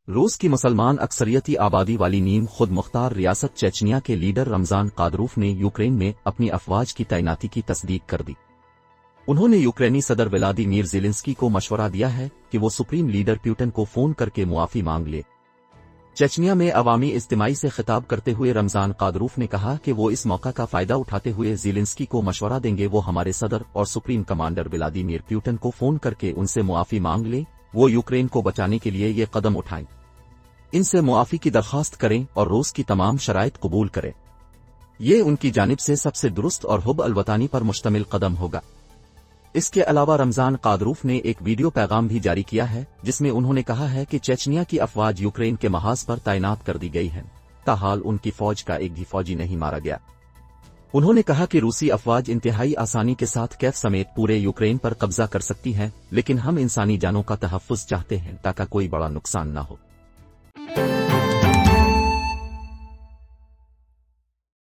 روس کی مسلمان اکثریتی آبادی والی نیم خود مختار ریاست چیچنیا کے لیڈر رمضان قادروف نے یوکرین میں اپنی افواج کی تعیناتی کی تصدیق کر دی۔ انہوں نے یوکرینی صدر ولادیمیر زیلنسکی کو مشورہ دیا ہے کہ وہ سپریم لیڈر پیوٹن کو فون کر کے معافی مانگ لے۔ چیچنیا میں عوامی اجتماعی سے خطاب کرتے ہوئے رمضان قادروف نے کہا کہ وہ اس موقع کا فائدہ اٹھاتے ہوئے زیلنسکی کو مشورہ دیں گے وہ ہمارے صدر اور سپریم کمانڈر ولادیمیر پیوٹن کو فون کر کے ان سے معافی مانگ لیں، وہ یوکرین کو بچانے کے لیے یہ قدم اٹھائیں، ان سے معافی کی درخواست کریں اور روس کی تمام شرائط قبول کریں۔ یہ ان کی جانب سے سب سے درست اور حب الوطنی پر مشتمل قدم ہوگا۔ اس کے علاوہ رمضان قادروف نے ایک ویڈیو پیغام بھی جاری کیا ہے جس میں انہوں نے کہا ہے کہ چیچنیا کی افواج یوکرین کے محاذ پر تعینات کر دی گئی ہیں، تاحال ان کی فوج کا ایک بھی فوجی نہیں مارا گیا۔ انہوں نے کہا کہ روسی افواج انتہائی آسانی کے ساتھ کیف سمیت پورے یوکرین پر قبضہ کر سکتی ہیں، لیکن ہم انسانی جانوں کا تحفظ چاہتے ہیں تاکہ کوئی بڑا نقصان نہ ہو۔